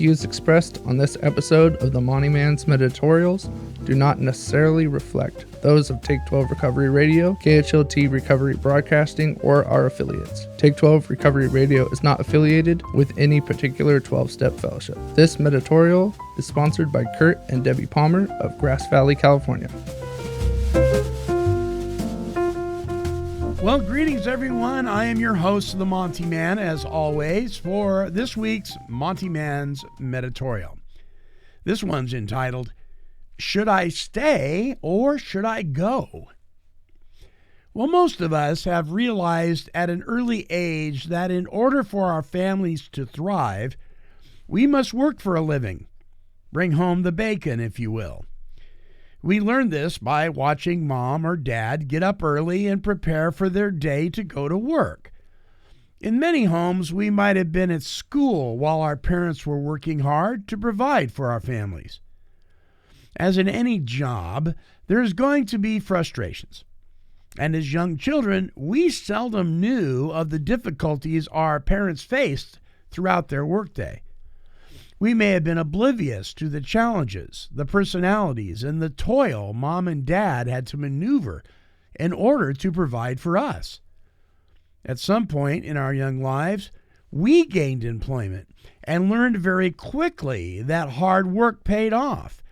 views expressed on this episode of the Monty'man's Meditorials do not necessarily reflect those of Take 12 Recovery Radio, KHLT Recovery Broadcasting, or our affiliates. Take 12 Recovery Radio is not affiliated with any particular 12-step fellowship. This Meditorial is sponsored by Kurt and Debbie Palmer of Grass Valley, California. Well, greetings, everyone. I am your host, the Monty'man, as always, for this week's Monty'man's Meditorial. This one's entitled, Should I Stay or Should I Go? Well, most of us have realized at an early age that in order for our families to thrive, we must work for a living. Bring home the bacon, if you will. We learned this by watching mom or dad get up early and prepare for their day to go to work. In many homes, we might have been at school while our parents were working hard to provide for our families. As in any job, there's going to be frustrations. And as young children, we seldom knew of the difficulties our parents faced throughout their workday. We may have been oblivious to the challenges, the personalities, and the toil mom and dad had to maneuver in order to provide for us. At some point in our young lives, we gained employment and learned very quickly that hard work paid off,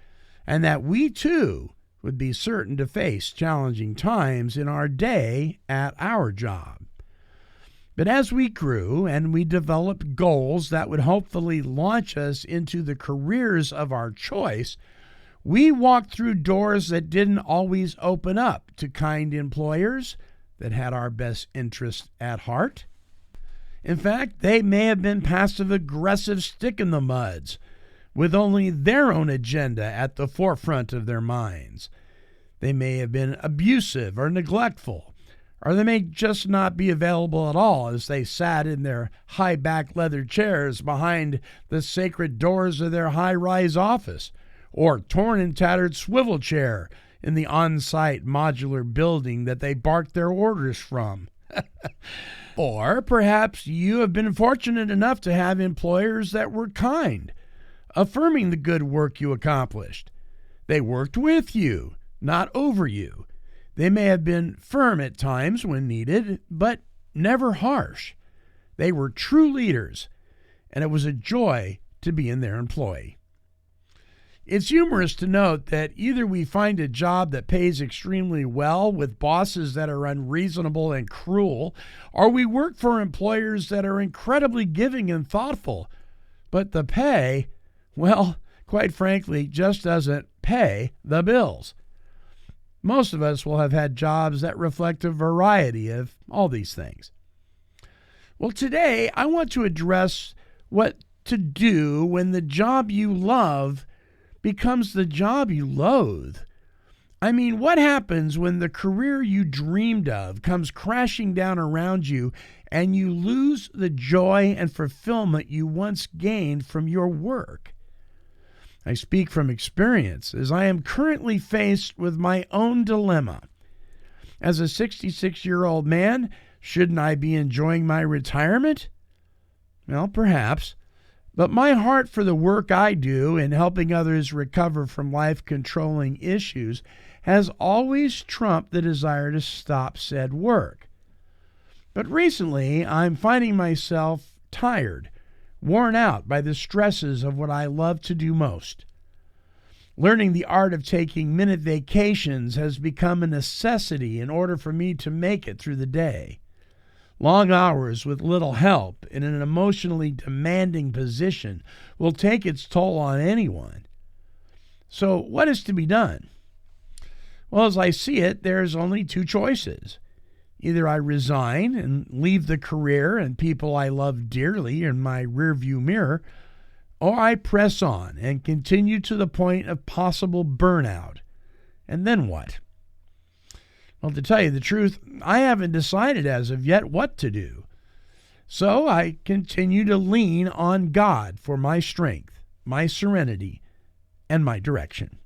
and that we too would be certain to face challenging times in our day at our job. But as we grew and we developed goals that would hopefully launch us into the careers of our choice, we walked through doors that didn't always open up to kind employers that had our best interests at heart. In fact, they may have been passive-aggressive stick-in-the-muds with only their own agenda at the forefront of their minds. They may have been abusive or neglectful, or they may just not be available at all as they sat in their high-back leather chairs behind the sacred doors of their high-rise office, or torn and tattered swivel chair in the on-site modular building that they barked their orders from. Or perhaps you have been fortunate enough to have employers that were kind, affirming the good work you accomplished. They worked with you, not over you. They may have been firm at times when needed, but never harsh. They were true leaders, and it was a joy to be in their employ. It's humorous to note that either we find a job that pays extremely well with bosses that are unreasonable and cruel, or we work for employers that are incredibly giving and thoughtful, but the pay, well, quite frankly, just doesn't pay the bills. Most of us will have had jobs that reflect a variety of all these things. Well, today I want to address what to do when the job you love becomes the job you loathe. I mean, what happens when the career you dreamed of comes crashing down around you and you lose the joy and fulfillment you once gained from your work? I speak from experience, as I am currently faced with my own dilemma. As a 66-year-old man, shouldn't I be enjoying my retirement? Well, perhaps. But my heart for the work I do in helping others recover from life-controlling issues has always trumped the desire to stop said work. But recently, I'm finding myself tired, worn out by the stresses of what I love to do most. Learning the art of taking minute vacations has become a necessity in order for me to make it through the day. Long hours with little help in an emotionally demanding position will take its toll on anyone. So what is to be done? Well, as I see it, there's only two choices. Either I resign and leave the career and people I love dearly in my rearview mirror, or I press on and continue to the point of possible burnout. And then what? Well, to tell you the truth, I haven't decided as of yet what to do. So I continue to lean on God for my strength, my serenity, and my direction.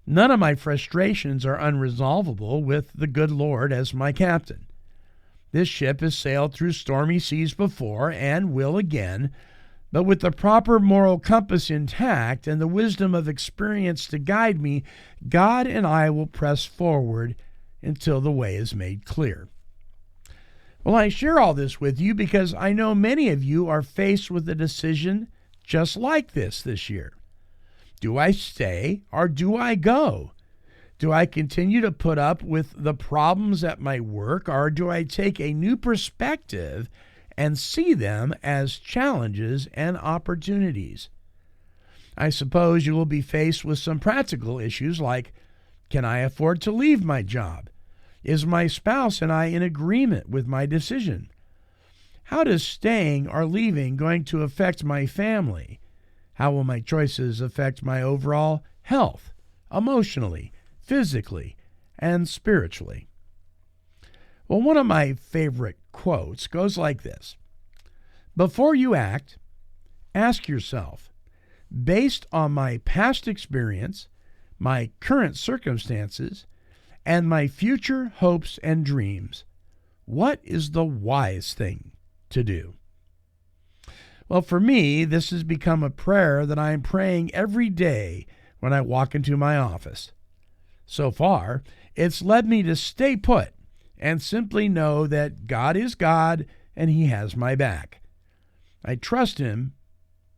None of my frustrations are unresolvable with the good Lord as my captain. This ship has sailed through stormy seas before and will again, But with the proper moral compass intact and the wisdom of experience to guide me, God and I will press forward until the way is made clear. Well, I share all this with you because I know many of you are faced with a decision just like this year. Do I stay or do I go? Do I continue to put up with the problems at my work, or do I take a new perspective and see them as challenges and opportunities? I suppose you will be faced with some practical issues like, can I afford to leave my job? Is my spouse and I in agreement with my decision? How does staying or leaving going to affect my family? How will my choices affect my overall health, emotionally, physically, and spiritually? Well, one of my favorite quotes goes like this: before you act, ask yourself, based on my past experience, my current circumstances, and my future hopes and dreams, what is the wise thing to do? Well, for me, this has become a prayer that I am praying every day when I walk into my office. So far, it's led me to stay put and simply know that God is God and He has my back. I trust Him,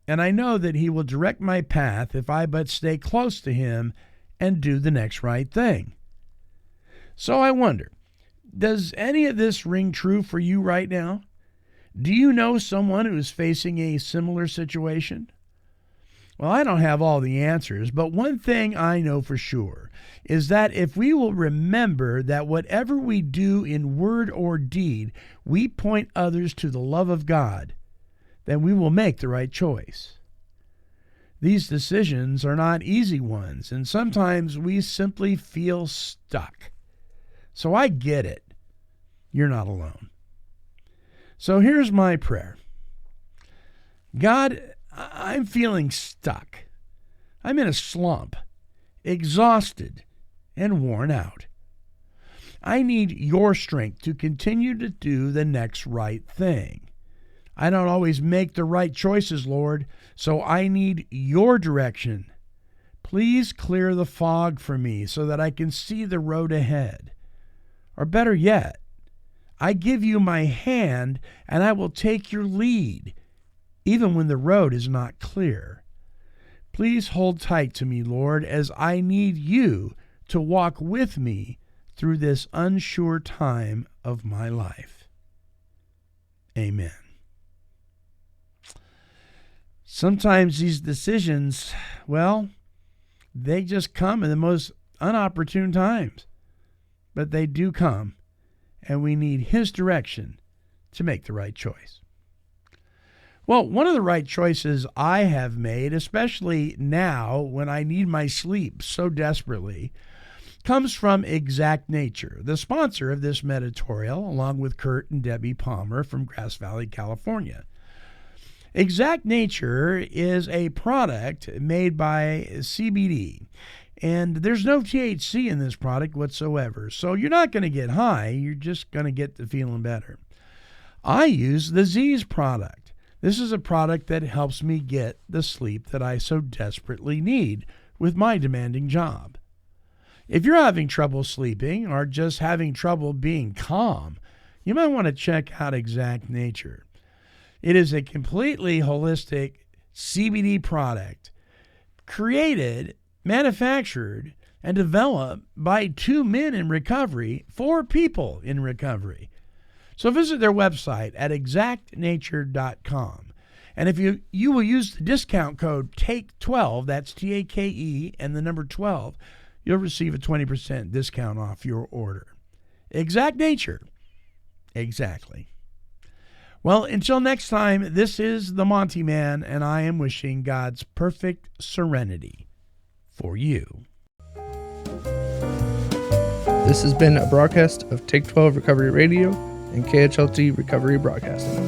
and I know that He will direct my path if I but stay close to Him and do the next right thing. So I wonder, does any of this ring true for you right now? Do you know someone who is facing a similar situation? Well, I don't have all the answers, but one thing I know for sure is that if we will remember that whatever we do in word or deed, we point others to the love of God, then we will make the right choice. These decisions are not easy ones, and sometimes we simply feel stuck. So I get it. You're not alone. So here's my prayer. God, I'm feeling stuck. I'm in a slump, exhausted, and worn out. I need your strength to continue to do the next right thing. I don't always make the right choices, Lord, so I need your direction. Please clear the fog for me so that I can see the road ahead. Or better yet, I give you my hand and I will take your lead, even when the road is not clear. Please hold tight to me, Lord, as I need you to walk with me through this unsure time of my life. Amen. Sometimes these decisions, well, they just come in the most unopportune times. But they do come, and we need His direction to make the right choice. Well, one of the right choices I have made, especially now when I need my sleep so desperately, comes from Exact Nature, the sponsor of this Meditorial, along with Kurt and Debbie Palmer from Grass Valley, California. Exact Nature is a product made by CBD. And there's no THC in this product whatsoever. So you're not going to get high. You're just going to get to feeling better. I use the Z's product. This is a product that helps me get the sleep that I so desperately need with my demanding job. If you're having trouble sleeping or just having trouble being calm, you might want to check out Exact Nature. It is a completely holistic CBD product created, manufactured, and developed by two men in recovery for people in recovery. So visit their website at exactnature.com. And if you will use the discount code TAKE12, that's T-A-K-E and the number 12, you'll receive a 20% discount off your order. Exact Nature. Exactly. Well, until next time, this is the Monty'man, and I am wishing God's perfect serenity for you. This has been a broadcast of Take 12 Recovery Radio and KHLT Recovery Broadcasting.